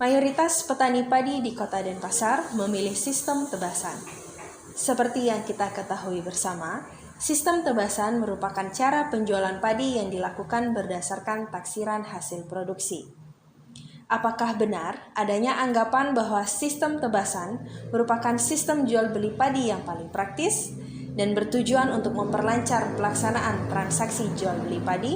Mayoritas petani padi di Kota Denpasar memilih sistem tebasan. Seperti yang kita ketahui bersama, sistem tebasan merupakan cara penjualan padi yang dilakukan berdasarkan taksiran hasil produksi. Apakah benar adanya anggapan bahwa sistem tebasan merupakan sistem jual beli padi yang paling praktis dan bertujuan untuk memperlancar pelaksanaan transaksi jual beli padi?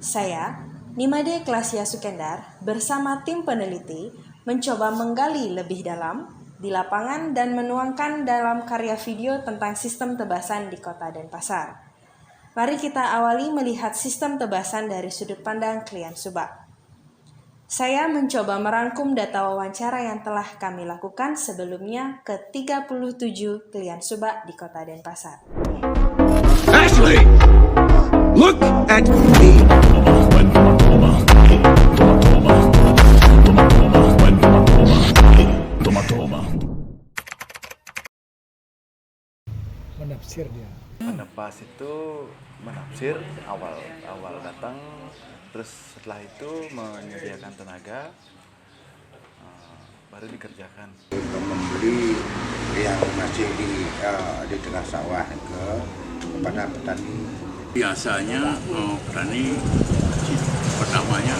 Saya, Nimade Klasya Sukendar, bersama tim peneliti mencoba menggali lebih dalam di lapangan dan menuangkan dalam karya video tentang sistem tebasan di Kota Denpasar. Mari kita awali melihat sistem tebasan dari sudut pandang klien Subak. Saya mencoba merangkum data wawancara yang telah kami lakukan sebelumnya ke 37 klien Subak di Kota Denpasar. Ashley, look at me. Menafsir dia. Menebas itu menafsir awal datang, terus setelah itu menyediakan tenaga, baru dikerjakan. Untuk membeli yang masih di tengah sawah kepada petani. Biasanya petani pertamanya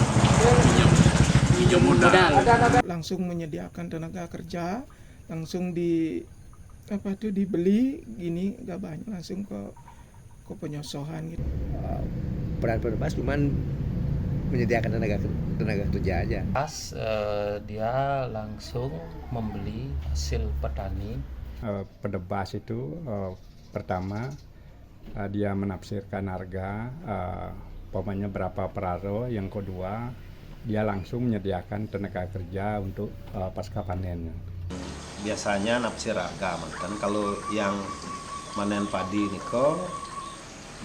pinjam modal. Langsung menyediakan tenaga kerja, langsung dibeli gini gak banyak, langsung ke penyosohan gitu. Peran penebas cuman menyediakan tenaga kerja aja. Dia langsung membeli hasil petani. Penebas itu pertama dia menafsirkan harga, pokoknya berapa per aro. Yang kedua dia langsung menyediakan tenaga kerja untuk pasca panennya. Biasanya nafsir harga, kan kalau yang manen padi niko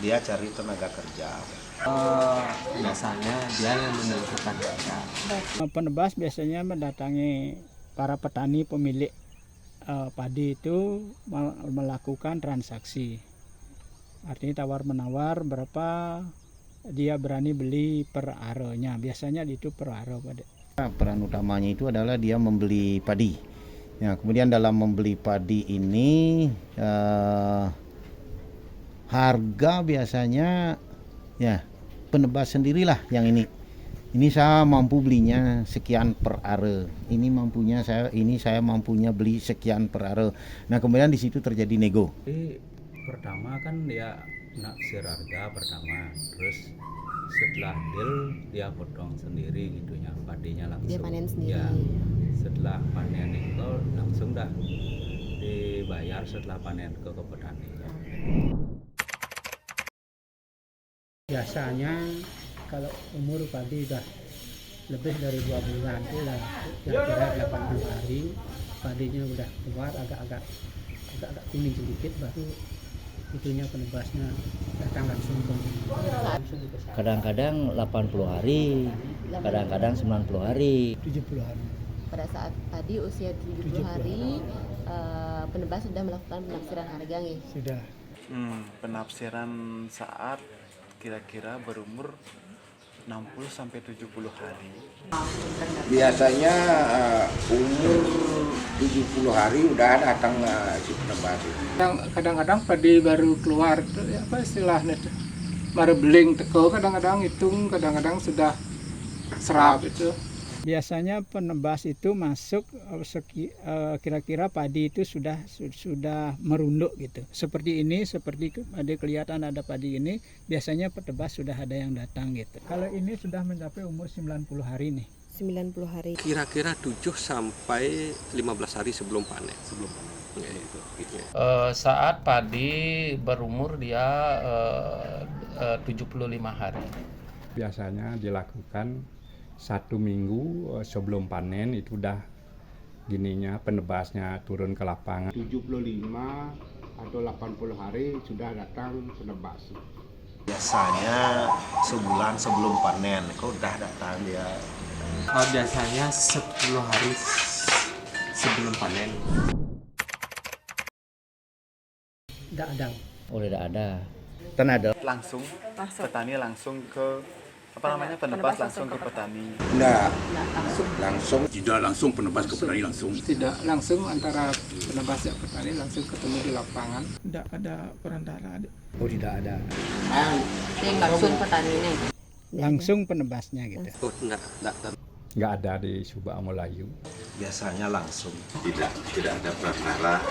dia cari tenaga kerja. Biasanya dia yang menentukan harga. Penebas biasanya mendatangi para petani pemilik padi itu melakukan transaksi. Artinya tawar-menawar berapa dia berani beli per aronya. Biasanya itu per aro. Peran utamanya itu adalah dia membeli padi. Ya, kemudian dalam membeli padi ini harga biasanya ya penebas sendirilah yang ini. Ini saya mampu belinya sekian per are. Ini saya mampunya beli sekian per are. Nah, kemudian di situ terjadi nego. Jadi pertama kan dia naksir harga pertama, terus setelah deal dia potong sendiri gitunya padinya langsung. Dia panen sendiri. Ya, setelah panen itu langsung dah dibayar setelah panen ke petani. Biasanya kalau umur padi udah lebih dari 2 bulan itu lah, kira-kira 80 hari padinya udah keluar agak kuning sedikit, baru itunya penebasnya datang langsung Kadang-kadang 80 hari, kadang-kadang 90 hari. 70 hari. Pada saat tadi usia 70 hari, penebas sudah melakukan penafsiran harga nih. Sudah. Penafsiran saat kira-kira berumur 60 sampai 70 hari. Biasanya umur 70 hari udah datang si penebas itu. Kadang-kadang padi baru keluar itu apa istilahnya itu, baru beling teko, kadang-kadang hitung, kadang-kadang sudah serap itu. Biasanya penebas itu masuk kira-kira padi itu sudah merunduk gitu. Seperti ini, seperti ada kelihatan ada padi ini, biasanya penebas sudah ada yang datang gitu. Kalau ini sudah mencapai umur 90 hari nih. 90 hari. Kira-kira 7 sampai 15 hari sebelum panen. Ya, itu. Saat padi berumur dia 75 hari. Biasanya dilakukan 1 minggu sebelum panen itu udah gininya penebasnya turun ke lapangan. 75 atau 80 hari sudah datang penebas. Biasanya sebulan sebelum panen kok udah datang dia. Biasanya 10 hari sebelum panen. Tidak ada. Oh, tidak ada. Kan ada. Langsung petani langsung ke apa namanya penebas langsung ke petani. Enggak, langsung. Tidak langsung penebas ke petani langsung. Tidak langsung antara penebas dan petani langsung ketemu di lapangan. Tidak ada perantara. Oh tidak ada. Yang langsung petani nih. Langsung penebasnya gitu. Oh enggak. Nggak ada di Subak Melayu. Biasanya langsung. Tidak ada perantara.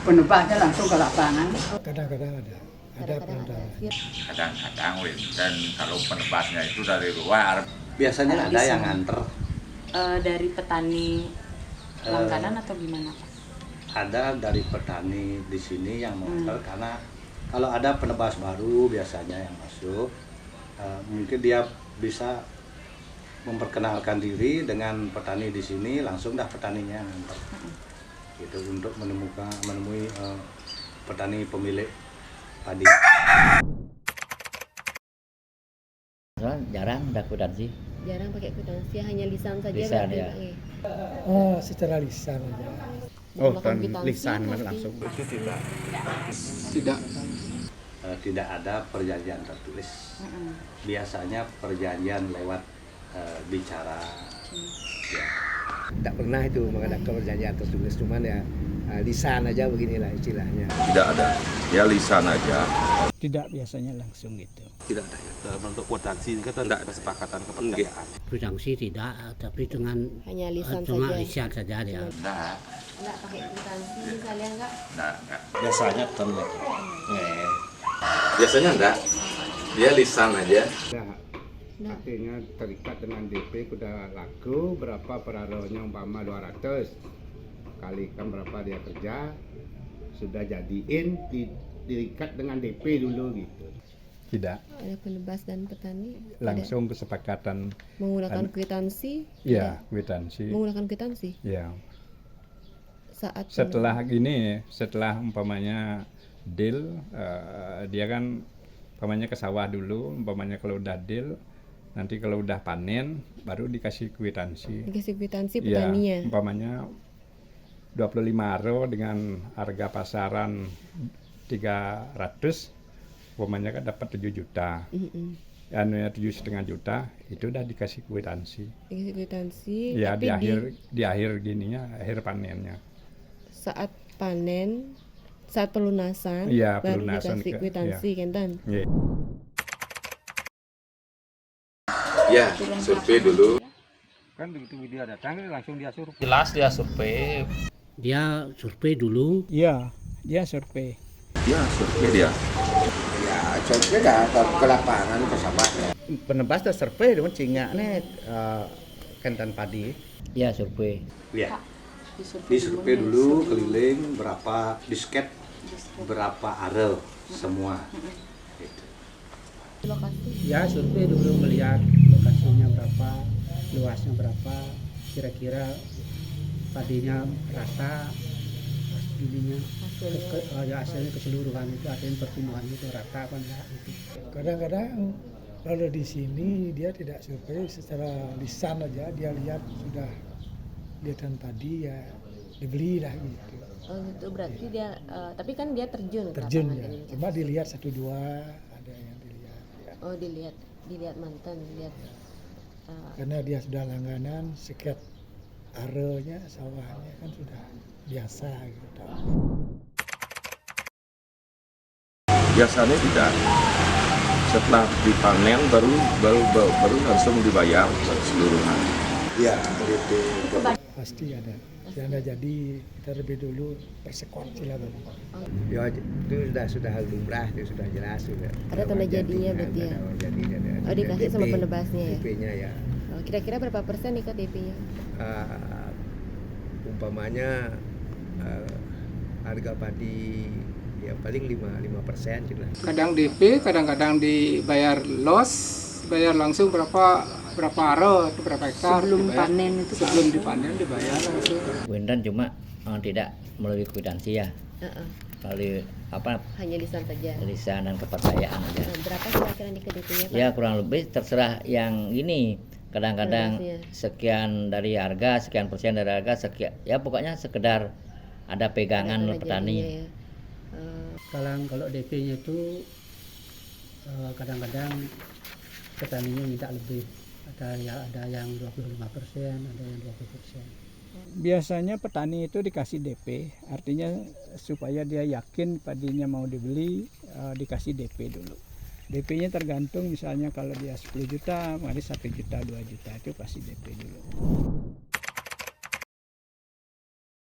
Penebasnya langsung ke lapangan. Kadang-kadang ada. Ada perantara. Kadang-kadang dan kalau penebasnya itu dari luar. Biasanya ada yang nganter. Dari petani langganan atau gimana? Ada dari petani di sini yang nganter karena kalau ada penebas baru biasanya yang masuk, mungkin dia bisa memperkenalkan diri dengan petani di sini, langsung dah petaninya nganter. Gitu untuk menemui petani pemilik padi. Jarang ada kwitansi. Jarang pakai kwitansi, hanya lisan saja. Lisan, berarti, ya. Pak, ya? Oh, secara lisan aja. Oh, Melakukan dan kwitansi lisan pasti. langsung. Itu tidak. Tidak. Tidak ada perjanjian tertulis. Biasanya perjanjian lewat bicara. Ya. Tidak pernah itu mengadakan perjanjian tertulis, cuman ya lisan aja beginilah istilahnya. Tidak ada. Ya lisan aja. Tidak biasanya langsung gitu. Tidak ada ya. Dalam bentuk kwitansi kan tidak ada kesepakatan kepercayaan. Kwitansi tidak, tapi dengan Hanya lisan cuma saja. lisan saja dia. Enggak. Enggak pakai kwitansi misalnya enggak? Enggak. Biasanya Biasanya enggak. Dia lisan aja. Nah, artinya terikat dengan DP kuda laku berapa perarohnya umpama 200 kalikan berapa dia kerja sudah jadiin diikat dengan DP dulu gitu. Tidak, Ada penebas dan petani. langsung kesepakatan. Menggunakan kwitansi. Ya, kwitansi. Menggunakan kwitansi. Ya. Saat Setelah gini, setelah umpamanya deal, dia kan umpamanya ke sawah dulu, umpamanya kalau udah deal, nanti kalau udah panen baru dikasih kwitansi. dikasih kwitansi Ya, petaninya. umpamanya 25 aro dengan harga pasaran 300, umpamanya kan dapat 7 juta. Anunya 7,5 juta, itu udah dikasih kwitansi. Dikasih kwitansi. Ya, tapi di akhir gininya, akhir panennya. saat panen, saat pelunasan, Iya, baru pelunasan dikasih kwitansi, kan? Iya. Ya, survei dulu. Kan begitu dia datang langsung dia survei. Jelas dia survei. Dia survei dulu. Iya, dia survei. Ya survei dia. Ya, contohnya dah ke lapangan ke sawah. Penebas dah survei dengan cingaknya kentan padi. Ya survei. Ya. Disurvei dulu keliling berapa disket, berapa are semua. Gitu. Lokasi. Ya, survei dulu melihat lokasinya berapa, luasnya berapa, kira-kira padinya rata, ininya, hasilnya keseluruhan itu, artinya pertumbuhan itu rata apa enggak gitu. Kadang-kadang kalau di sini dia tidak survei secara lisan aja, dia lihat sudah kelihatan padi ya dibeli dah gitu. Oh gitu, berarti dia, tapi kan dia terjun ke Terjun lapangan ya, ini. cuma dilihat 1-2 ada yang dilihat. Ya. Oh dilihat mantan, dilihat. Karena dia sudah langganan, sekian arenya, sawahnya kan sudah biasa gitu. Biasanya tidak. Setelah dipanen baru langsung dibayar seluruhnya. Ya, DP. Pasti ada. Karena jadi kita lebih dulu persekusi lah baru. Ya itu sudah lumrah, itu sudah jelas sudah. Ada tanda jadinya berarti ya? Oh dikasih sama penebasnya ya? DP-nya ya. Oh, kira-kira berapa persen nih Kak DP-nya? Umpamanya harga padi ya paling 5% gitu lah. Kadang DP, kadang-kadang dibayar los, bayar langsung berapa aro atau berapa hektar. Sebelum dibayar. panen itu, Pak? Sebelum dipanen dibayar langsung. Kwitan cuma tidak melalui kwitansi ya. Melalui apa? Hanya lisan saja. Lisan dan kepercayaan aja. Nah, berapa kira-kira nih Kak DP-nya Pak? Ya kurang lebih terserah yang ini. Kadang-kadang Penebasnya. sekian dari harga, sekian persen dari harga, sekian. Ya pokoknya sekedar ada pegangan Ada tanda petani. jadinya ya. Kalau DP-nya itu kadang-kadang petaninya minta lebih. Ada yang 25%, ada yang 20%. Biasanya petani itu dikasih DP, artinya supaya dia yakin padinya mau dibeli, dikasih DP dulu. DP-nya tergantung, misalnya kalau dia 10 juta, mari 1 juta, 2 juta itu kasih DP dulu.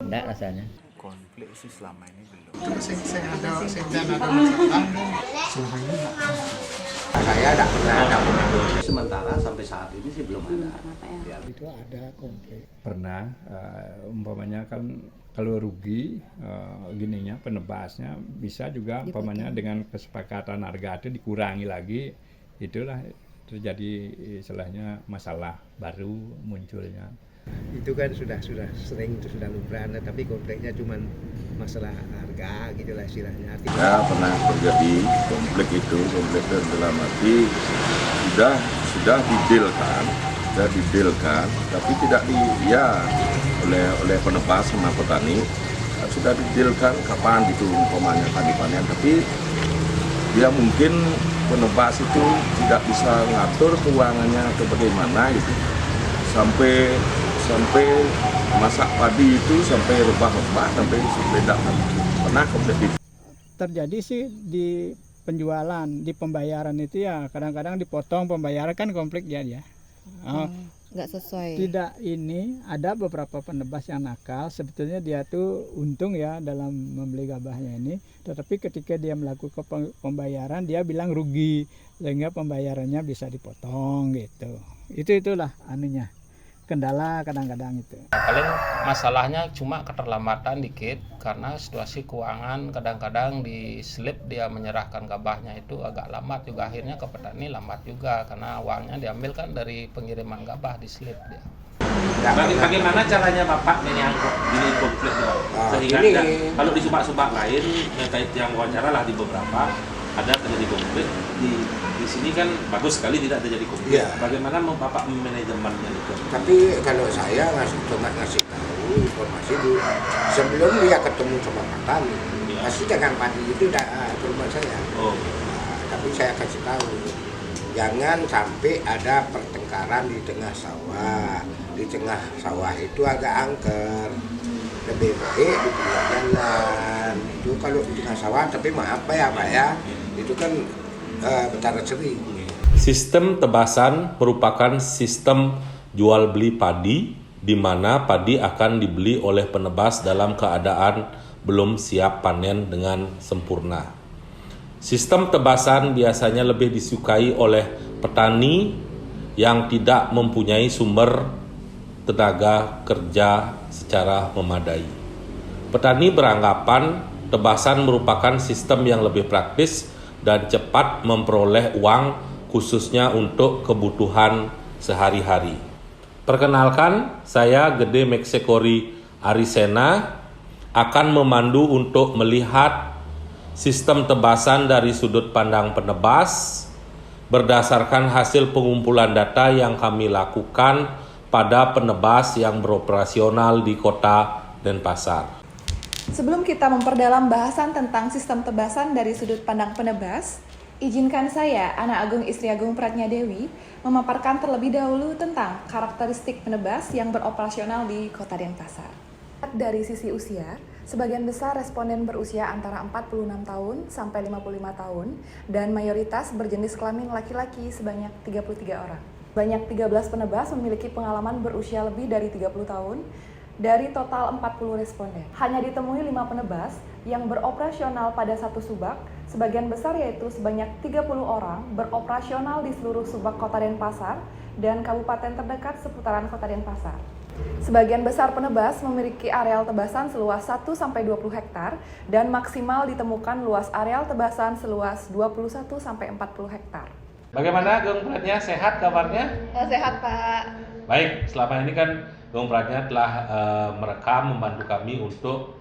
Enggak rasanya. Konflik sih selama ini belum. Ada masalah selama ini Saya tidak pernah sementara sampai saat ini sih belum ada. itu ada konflik. Pernah umpamanya kan kalau rugi gininya penebasnya bisa juga umpamanya dengan kesepakatan harga itu dikurangi lagi, itulah terjadi istilahnya masalah baru munculnya. Itu kan sudah sering, itu sudah lumrah, tapi konfliknya cuma masalah harga gitulah istilahnya. Ya pernah terjadi konflik dalam arti sudah didilkan, tapi tidak oleh penebas sama petani sudah didilkan kapan gitu umpamanya tadi panen, tapi dia mungkin penebas itu tidak bisa ngatur keuangannya atau bagaimana gitu sampai masak padi itu sampai rebah-rebah sampai dapat. Pernah kompetitif. Terjadi sih di penjualan, di pembayaran itu ya kadang-kadang dipotong pembayaran, kan konflik dia ya. Nggak sesuai. Tidak, ini ada beberapa penebas yang nakal, sebetulnya dia tuh untung ya dalam membeli gabahnya ini, tetapi ketika dia melakukan pembayaran dia bilang rugi, sehingga pembayarannya bisa dipotong gitu. Itulah anunya. Kendala kadang-kadang itu. Paling masalahnya cuma keterlambatan dikit karena situasi keuangan, kadang-kadang di slip dia menyerahkan gabahnya itu agak lambat juga, akhirnya ke petani lambat juga karena uangnya diambil kan dari pengiriman gabah di slip dia. Bagaimana caranya Bapak menyangkut ini konflik sehingga kalau di subak-subak lain yang wawancara lah di beberapa ada terjadi konflik, di sini kan bagus sekali tidak terjadi konflik. Ya. Bagaimana Bapak manajemennya itu? Tapi kalau saya cuma ngasih tahu informasi dulu sebelum dia ketemu sama petani, pasti dengan padi itu ke rumah saya. Tapi saya kasih tahu jangan sampai ada pertengkaran di tengah sawah. Di tengah sawah itu agak angker, lebih baik di pinggir jalan. Itu kalau di tengah sawah, tapi maaf ya Pak ya, itu kan betara sering. Sistem tebasan merupakan sistem jual beli padi di mana padi akan dibeli oleh penebas dalam keadaan belum siap panen dengan sempurna. Sistem tebasan biasanya lebih disukai oleh petani yang tidak mempunyai sumber tenaga kerja secara memadai. Petani beranggapan tebasan merupakan sistem yang lebih praktis dan cepat memperoleh uang khususnya untuk kebutuhan sehari-hari. Perkenalkan, saya Gede Meksekori Arisena akan memandu untuk melihat sistem tebasan dari sudut pandang penebas berdasarkan hasil pengumpulan data yang kami lakukan pada penebas yang beroperasional di Kota Denpasar. Sebelum kita memperdalam bahasan tentang sistem tebasan dari sudut pandang penebas, izinkan saya, Ana Agung Istri Agung Pratnya Dewi, memaparkan terlebih dahulu tentang karakteristik penebas yang beroperasional di Kota Denpasar. Dari sisi usia, sebagian besar responden berusia antara 46 tahun sampai 55 tahun dan mayoritas berjenis kelamin laki-laki sebanyak 33 orang. Banyak 13 penebas memiliki pengalaman berusia lebih dari 30 tahun dari total 40 responden. Hanya ditemui 5 penebas yang beroperasional pada satu subak, sebagian besar yaitu sebanyak 30 orang beroperasional di seluruh subak Kota Denpasar dan kabupaten terdekat seputaran Kota Denpasar. Sebagian besar penebas memiliki areal tebasan seluas 1-20 hektar dan maksimal ditemukan luas areal tebasan seluas 21-40 hektar. Bagaimana Gung Pratnya, sehat kabarnya? Sehat Pak. Baik, selama ini kan Gung Pratnya telah merekam, membantu kami untuk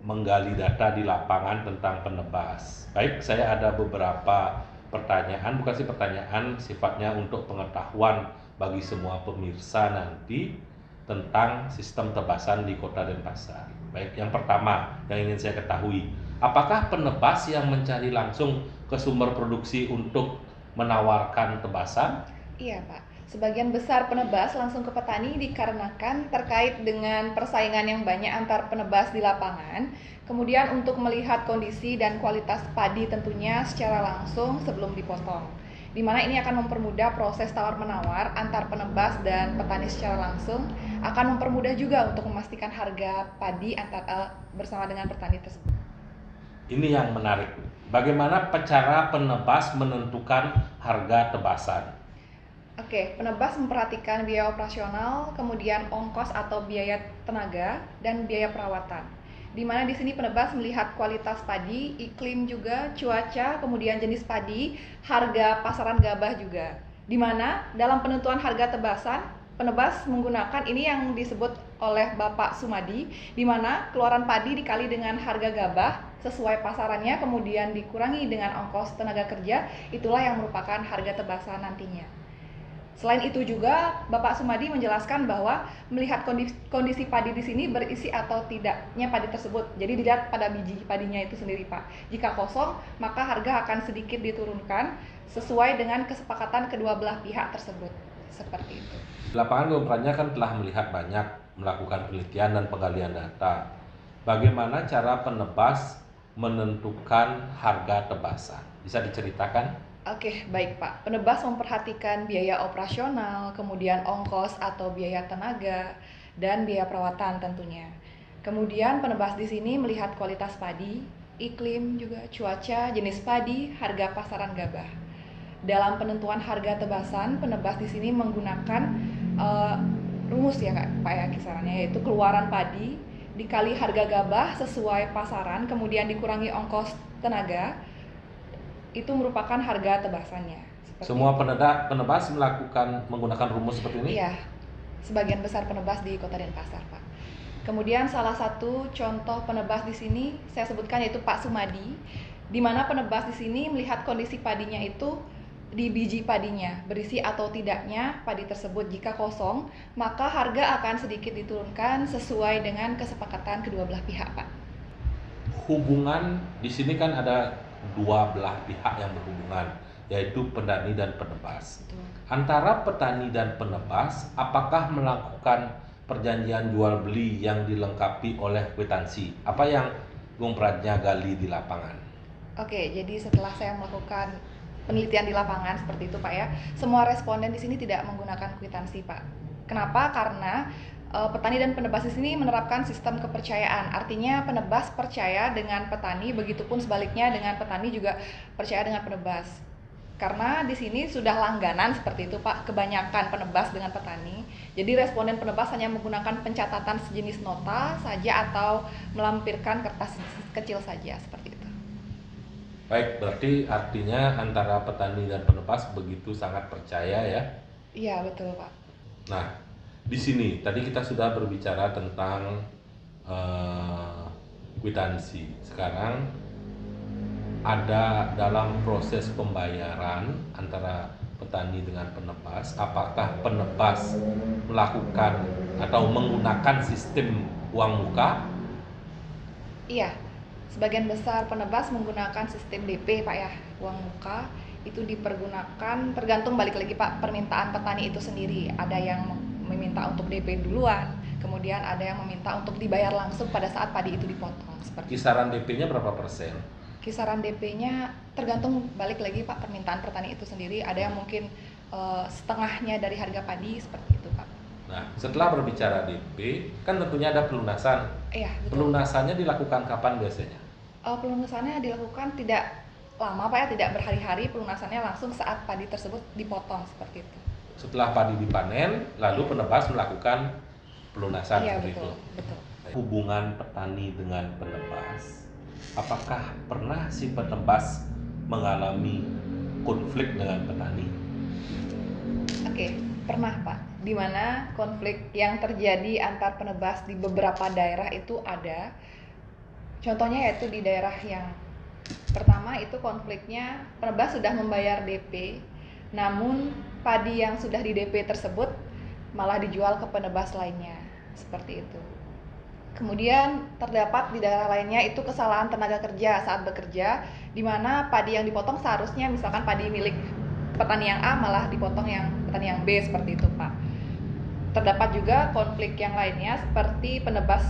menggali data di lapangan tentang penebas. Baik, saya ada beberapa pertanyaan, bukan sih pertanyaan, sifatnya untuk pengetahuan bagi semua pemirsa nanti tentang sistem tebasan di Kota Denpasar. Baik, yang pertama yang ingin saya ketahui, apakah penebas yang mencari langsung ke sumber produksi untuk menawarkan tebasan? Iya Pak, sebagian besar penebas langsung ke petani dikarenakan terkait dengan persaingan yang banyak antar penebas di lapangan. Kemudian untuk melihat kondisi dan kualitas padi tentunya secara langsung sebelum dipotong. Di mana ini akan mempermudah proses tawar-menawar antar penebas dan petani secara langsung, akan mempermudah juga untuk memastikan harga padi bersama dengan petani tersebut. Ini yang menarik. Bagaimana cara penebas menentukan harga tebasan? Oke, penebas memperhatikan biaya operasional, kemudian ongkos atau biaya tenaga, dan biaya perawatan. Di mana di sini penebas melihat kualitas padi, iklim juga, cuaca, kemudian jenis padi, harga pasaran gabah juga. Di mana dalam penentuan harga tebasan, penebas menggunakan ini yang disebut oleh Bapak Sumadi, di mana keluaran padi dikali dengan harga gabah sesuai pasarannya, kemudian dikurangi dengan ongkos tenaga kerja, itulah yang merupakan harga tebasan nantinya. Selain itu juga Bapak Sumadi menjelaskan bahwa melihat kondisi padi di sini berisi atau tidaknya padi tersebut. Jadi dilihat pada biji padinya itu sendiri Pak. Jika kosong, maka harga akan sedikit diturunkan sesuai dengan kesepakatan kedua belah pihak tersebut. Seperti itu. Di lapangan Gompranya kan telah melihat banyak melakukan penelitian dan penggalian data. Bagaimana cara penebas menentukan harga tebasan? Bisa diceritakan? Oke, baik Pak. Penebas memperhatikan biaya operasional, kemudian ongkos atau biaya tenaga, dan biaya perawatan tentunya. Kemudian penebas di sini melihat kualitas padi, iklim juga, cuaca, jenis padi, harga pasaran gabah. Dalam penentuan harga tebasan, penebas di sini menggunakan rumus ya Pak ya kisarannya, yaitu keluaran padi dikali harga gabah sesuai pasaran, kemudian dikurangi ongkos tenaga, itu merupakan harga tebasannya. Semua penebas menggunakan rumus seperti ini? Iya, sebagian besar penebas di Kota Denpasar, Pak. Kemudian salah satu contoh penebas di sini saya sebutkan yaitu Pak Sumadi, di mana penebas di sini melihat kondisi padinya itu di biji padinya, berisi atau tidaknya padi tersebut. Jika kosong, maka harga akan sedikit diturunkan sesuai dengan kesepakatan kedua belah pihak, Pak. Hubungan di sini kan ada dua belah pihak yang berhubungan, yaitu petani dan penebas. Betul. Antara petani dan penebas, apakah melakukan perjanjian jual beli yang dilengkapi oleh kwitansi? Apa yang Gompranya gali di lapangan? Oke, jadi setelah saya melakukan penelitian di lapangan seperti itu Pak ya, semua responden di sini tidak menggunakan kwitansi Pak. Kenapa? Karena petani dan penebas di sini menerapkan sistem kepercayaan. Artinya penebas percaya dengan petani, begitupun sebaliknya dengan petani juga percaya dengan penebas. Karena di sini sudah langganan seperti itu Pak, kebanyakan penebas dengan petani. Jadi responden penebas hanya menggunakan pencatatan sejenis nota saja atau melampirkan kertas kecil saja seperti itu. Baik, berarti artinya antara petani dan penebas begitu sangat percaya ya? Iya, betul Pak. Nah, di sini tadi kita sudah berbicara tentang kwitansi. Sekarang ada dalam proses pembayaran antara petani dengan penebas. Apakah penebas melakukan atau menggunakan sistem uang muka? Iya, sebagian besar penebas menggunakan sistem DP Pak ya, uang muka. Itu dipergunakan tergantung balik lagi Pak permintaan petani itu sendiri. Ada yang meminta untuk DP duluan, kemudian ada yang meminta untuk dibayar langsung pada saat padi itu dipotong. Seperti kisaran DP-nya berapa persen? Kisaran DP-nya tergantung balik lagi Pak permintaan petani itu sendiri. Ada yang mungkin setengahnya dari harga padi seperti itu Pak. Nah, setelah berbicara DP, kan tentunya ada pelunasan. Iya, betul. Pelunasannya dilakukan kapan biasanya? Pelunasannya dilakukan tidak lama Pak ya, tidak berhari-hari. Pelunasannya langsung saat padi tersebut dipotong seperti itu. Setelah padi dipanen, lalu penebas melakukan pelunasan Iya, seperti betul, itu. betul. Hubungan petani dengan penebas, apakah pernah si penebas mengalami konflik dengan petani? Oke, pernah Pak. Di mana konflik yang terjadi antar penebas di beberapa daerah itu ada. Contohnya yaitu di daerah yang pertama itu konfliknya penebas sudah membayar DP, namun padi yang sudah di DP tersebut malah dijual ke penebas lainnya, seperti itu. Kemudian terdapat di daerah lainnya itu kesalahan tenaga kerja saat bekerja, di mana padi yang dipotong seharusnya misalkan padi milik petani yang A malah dipotong yang petani yang B, seperti itu Pak. Terdapat juga konflik yang lainnya seperti penebas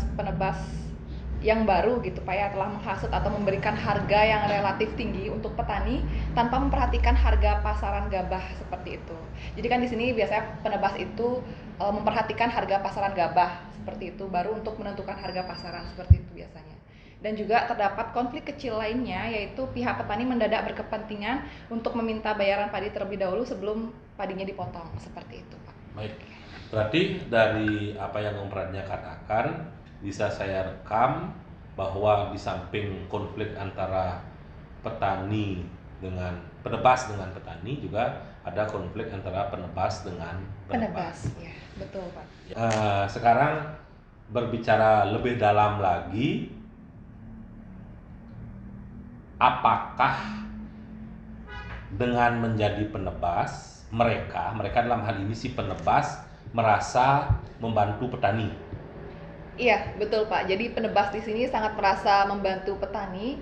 yang baru gitu Pak ya, telah menghasut atau memberikan harga yang relatif tinggi untuk petani tanpa memperhatikan harga pasaran gabah, seperti itu. Jadi kan di sini biasanya penebas itu memperhatikan harga pasaran gabah, seperti itu, baru untuk menentukan harga pasaran, seperti itu biasanya. Dan juga terdapat konflik kecil lainnya, yaitu pihak petani mendadak berkepentingan untuk meminta bayaran padi terlebih dahulu sebelum padinya dipotong, seperti itu Pak. Baik, berarti dari apa yang Om Pratnya katakan, bisa saya rekam bahwa di samping konflik antara petani dengan penebas dengan petani, juga ada konflik antara penebas dengan penebas. Ya, betul Pak. Sekarang berbicara lebih dalam lagi, apakah dengan menjadi penebas mereka dalam hal ini si penebas merasa membantu petani? Iya, betul Pak. Jadi penebas di sini sangat merasa membantu petani.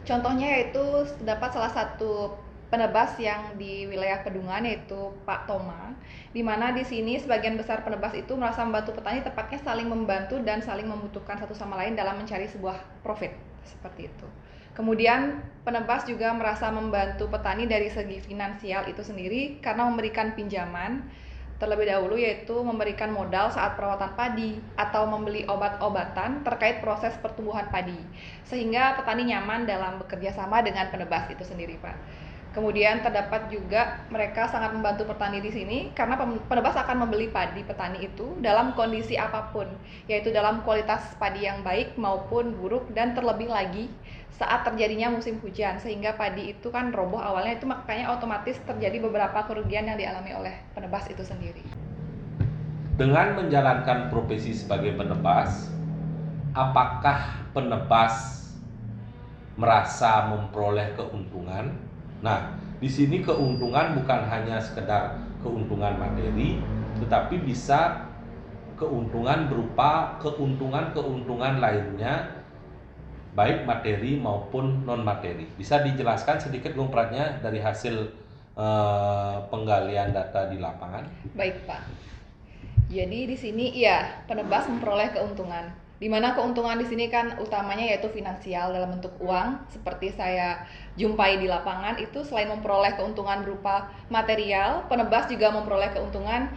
Contohnya yaitu terdapat salah satu penebas yang di wilayah Pedungan, yaitu Pak Toma, di mana di sini sebagian besar penebas itu merasa membantu petani, tepatnya saling membantu dan saling membutuhkan satu sama lain dalam mencari sebuah profit, seperti itu. Kemudian penebas juga merasa membantu petani dari segi finansial itu sendiri karena memberikan pinjaman terlebih dahulu, yaitu memberikan modal saat perawatan padi atau membeli obat-obatan terkait proses pertumbuhan padi, sehingga petani nyaman dalam bekerja sama dengan penebas itu sendiri Pak. Kemudian terdapat juga mereka sangat membantu petani di sini karena penebas akan membeli padi petani itu dalam kondisi apapun, yaitu dalam kualitas padi yang baik maupun buruk, dan terlebih lagi saat terjadinya musim hujan, sehingga padi itu kan roboh awalnya, itu makanya otomatis terjadi beberapa kerugian yang dialami oleh penebas itu sendiri. Dengan menjalankan profesi sebagai penebas, apakah penebas merasa memperoleh keuntungan? Nah, di sini keuntungan bukan hanya sekedar keuntungan materi, tetapi bisa keuntungan berupa keuntungan lainnya, baik materi maupun non materi. Bisa dijelaskan sedikit Bung Pratnya dari hasil penggalian data di lapangan? Baik Pak. Jadi di sini iya, penebas memperoleh keuntungan. Di mana keuntungan di sini kan utamanya yaitu finansial dalam bentuk uang, seperti saya jumpai di lapangan itu. Selain memperoleh keuntungan berupa material, penebas juga memperoleh keuntungan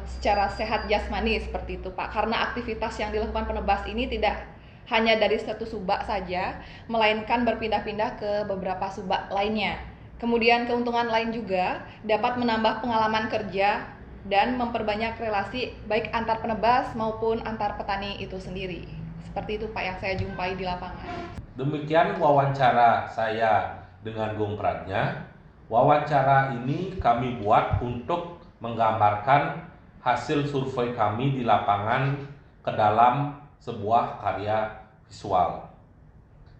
secara sehat jasmani, seperti itu Pak. Karena aktivitas yang dilakukan penebas ini tidak hanya dari satu subak saja, melainkan berpindah-pindah ke beberapa subak lainnya. Kemudian keuntungan lain juga dapat menambah pengalaman kerja dan memperbanyak relasi baik antar penebas maupun antar petani itu sendiri. Seperti itu Pak yang saya jumpai di lapangan. Demikian wawancara saya dengan Bung Pratnya. Wawancara ini kami buat untuk menggambarkan hasil survei kami di lapangan ke dalam sebuah karya visual.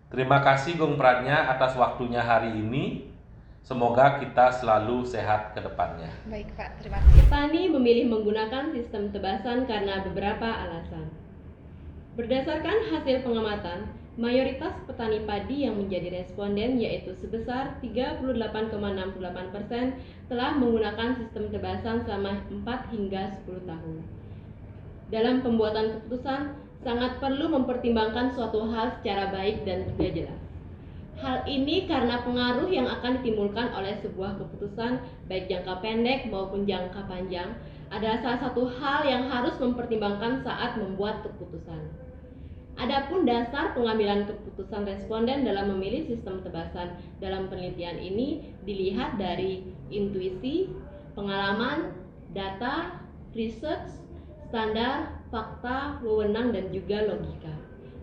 Terima kasih Bung Pratnya atas waktunya hari ini. Semoga kita selalu sehat ke depannya. Baik Pak, terima kasih. Petani memilih menggunakan sistem tebasan karena beberapa alasan. Berdasarkan hasil pengamatan, mayoritas petani padi yang menjadi responden, yaitu sebesar 38,68%, telah menggunakan sistem tebasan selama 4 hingga 10 tahun. Dalam pembuatan keputusan, sangat perlu mempertimbangkan suatu hal secara baik dan juga jelas. Hal ini karena pengaruh yang akan ditimbulkan oleh sebuah keputusan, baik jangka pendek maupun jangka panjang, adalah salah satu hal yang harus mempertimbangkan saat membuat keputusan. Adapun dasar pengambilan keputusan responden dalam memilih sistem tebasan dalam penelitian ini dilihat dari intuisi, pengalaman, data, research, standar, fakta, wewenang, dan juga logika.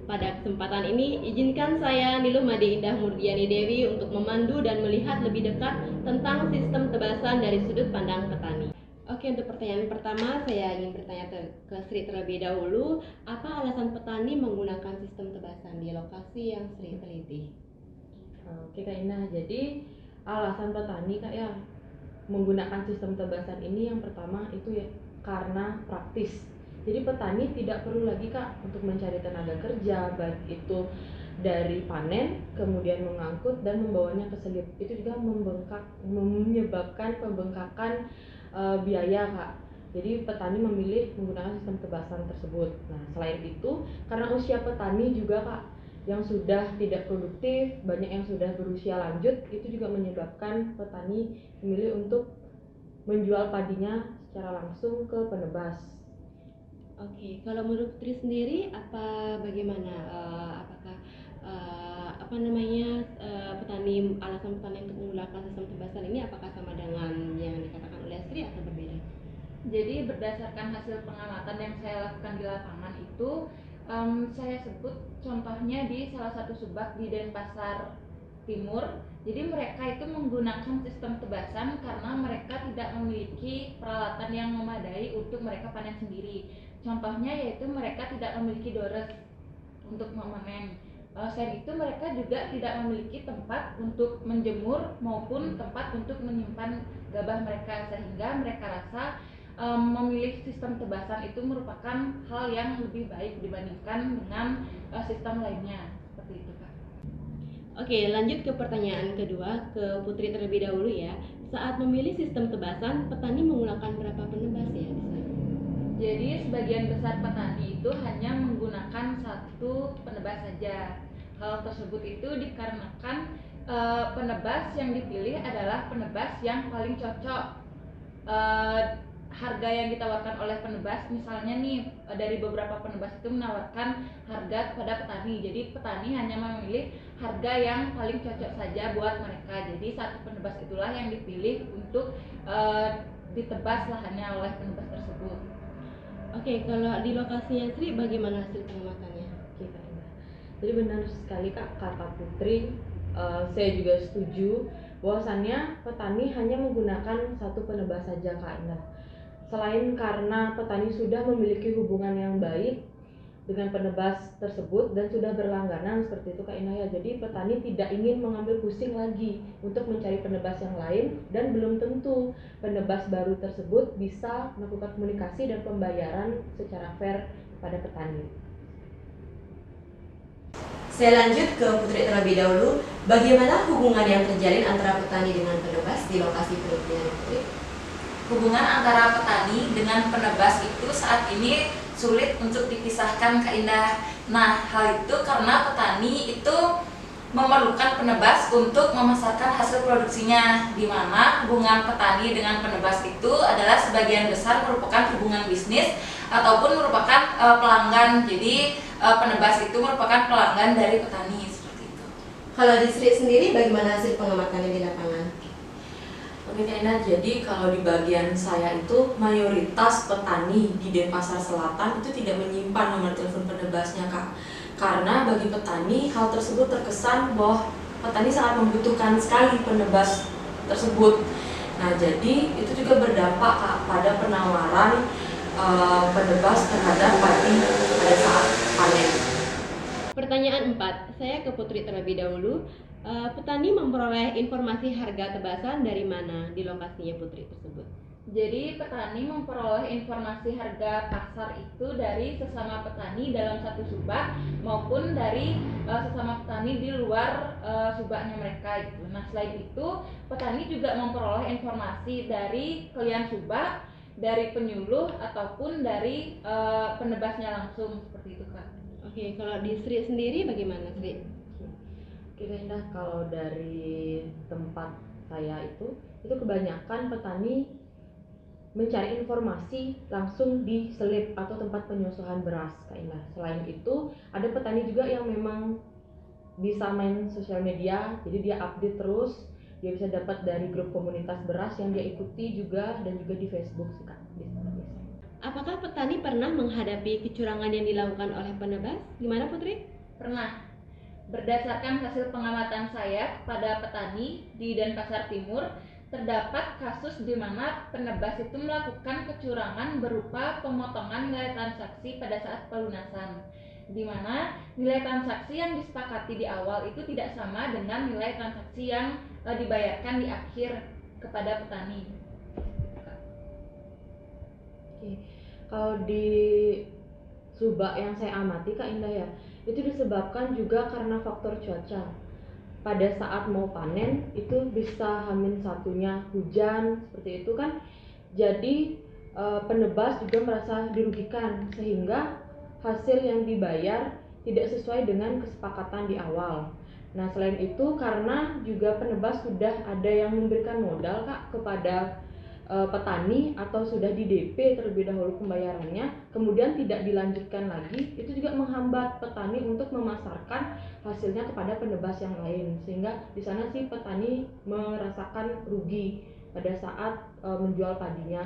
Pada kesempatan ini, izinkan saya Niluh Made Indah Murdiani Dewi untuk memandu dan melihat lebih dekat tentang sistem tebasan dari sudut pandang petani. Oke, untuk pertanyaan pertama, saya ingin bertanya ke Sri terlebih dahulu, apa alasan petani menggunakan sistem tebasan di lokasi yang Sri teliti? Oke Kak Indah, jadi alasan petani Kak ya menggunakan sistem tebasan ini yang pertama itu ya karena praktis. Jadi petani tidak perlu lagi Kak untuk mencari tenaga kerja, baik itu dari panen, kemudian mengangkut dan membawanya ke selip. Itu juga menyebabkan pembengkakan biaya, Kak. Jadi petani memilih menggunakan sistem tebasan tersebut. Nah, selain itu, karena usia petani juga, Kak, yang sudah tidak produktif, banyak yang sudah berusia lanjut, itu juga menyebabkan petani memilih untuk menjual padinya secara langsung ke penebas. Oke, kalau menurut Putri sendiri bagaimana? Apakah petani alasan petani untuk menggunakan sistem tebasan ini apakah sama dengan yang dikatakan oleh Sri atau berbeda? Jadi berdasarkan hasil pengamatan yang saya lakukan di lapangan itu, saya sebut contohnya di salah satu subak di Denpasar Timur. Jadi mereka itu menggunakan sistem tebasan karena mereka tidak memiliki peralatan yang memadai untuk mereka panen sendiri. Contohnya yaitu mereka tidak memiliki dores untuk memanen. Selain itu mereka juga tidak memiliki tempat untuk menjemur maupun tempat untuk menyimpan gabah mereka, sehingga mereka rasa memilih sistem tebasan itu merupakan hal yang lebih baik dibandingkan dengan sistem lainnya. Seperti itu, Kak. Oke, lanjut ke pertanyaan kedua, ke Putri terlebih dahulu ya. Saat memilih sistem tebasan, petani menggunakan berapa penebas ya? Jadi sebagian besar petani itu hanya menggunakan satu penebas saja. Hal tersebut itu dikarenakan penebas yang dipilih adalah penebas yang paling cocok. Harga yang ditawarkan oleh penebas, misalnya nih dari beberapa penebas itu menawarkan harga kepada petani. Jadi petani hanya memilih harga yang paling cocok saja buat mereka. Jadi satu penebas itulah yang dipilih untuk ditebas lahannya oleh penebas tersebut. Oke, kalau di lokasinya Sri bagaimana hasil pengamatannya? Oke, Kak Indah. Jadi benar sekali Kak kata Putri, saya juga setuju bahwasannya petani hanya menggunakan satu penebas saja, Kak Indah. Selain karena petani sudah memiliki hubungan yang baik dengan penebas tersebut dan sudah berlangganan seperti itu, Kak Indah ya. Jadi petani tidak ingin mengambil pusing lagi untuk mencari penebas yang lain, dan belum tentu penebas baru tersebut bisa melakukan komunikasi dan pembayaran secara fair kepada petani. Saya lanjut ke Putri terlebih dahulu. Bagaimana hubungan yang terjalin antara petani dengan penebas di lokasi penelitian Putri? Hubungan antara petani dengan penebas itu saat ini sulit untuk dipisahkan, Kak Indah. Nah, hal itu karena petani itu memerlukan penebas untuk memasarkan hasil produksinya, di mana hubungan petani dengan penebas itu adalah sebagian besar merupakan hubungan bisnis ataupun merupakan pelanggan. Jadi penebas itu merupakan pelanggan dari petani, seperti itu. Kalau di Sri sendiri bagaimana hasil pengamatannya di lapangan? Oke, Kak Indah, jadi kalau di bagian saya itu mayoritas petani di Denpasar Selatan itu tidak menyimpan nomor telepon penebasnya, Kak. Karena bagi petani hal tersebut terkesan bahwa petani sangat membutuhkan sekali penebas tersebut. Nah, jadi itu juga berdampak, Kak, pada penawaran penebas terhadap padi pada saat panen. Pertanyaan 4, saya ke Putri terlebih dahulu. Petani memperoleh informasi harga tebasan dari mana di lokasinya Putri tersebut? Jadi petani memperoleh informasi harga pasar itu dari sesama petani dalam satu subak maupun dari sesama petani di luar subaknya mereka gitu. Nah, selain itu petani juga memperoleh informasi dari klien subak, dari penyuluh ataupun dari penebasnya langsung, seperti itu, Kak. Oke, kalau di Sri sendiri bagaimana, Sri? Oke, Indah, kalau dari tempat saya itu kebanyakan petani mencari informasi langsung di selip atau tempat penyusuhan beras, Kak Indah. Selain itu, ada petani juga yang memang bisa main sosial media, jadi dia update terus, dia bisa dapat dari grup komunitas beras yang dia ikuti juga, dan juga di Facebook sih, Kak. Apakah petani pernah menghadapi kecurangan yang dilakukan oleh penebas? Gimana, Putri? Pernah. Berdasarkan hasil pengamatan saya kepada petani di Denpasar Timur, terdapat kasus di mana penebas itu melakukan kecurangan berupa pemotongan nilai transaksi pada saat pelunasan, di mana nilai transaksi yang disepakati di awal itu tidak sama dengan nilai transaksi yang dibayarkan di akhir kepada petani. Oke. Kalau di subak yang saya amati, Kak Indah ya, itu disebabkan juga karena faktor cuaca. Pada saat mau panen itu bisa H-1-nya hujan seperti itu kan, jadi penebas juga merasa dirugikan sehingga hasil yang dibayar tidak sesuai dengan kesepakatan di awal. Nah, selain itu karena juga penebas sudah ada yang memberikan modal Kak kepada petani atau sudah di DP terlebih dahulu pembayarannya, kemudian tidak dilanjutkan lagi, itu juga menghambat petani untuk memasarkan hasilnya kepada penebas yang lain, sehingga di sana sih petani merasakan rugi pada saat menjual padinya.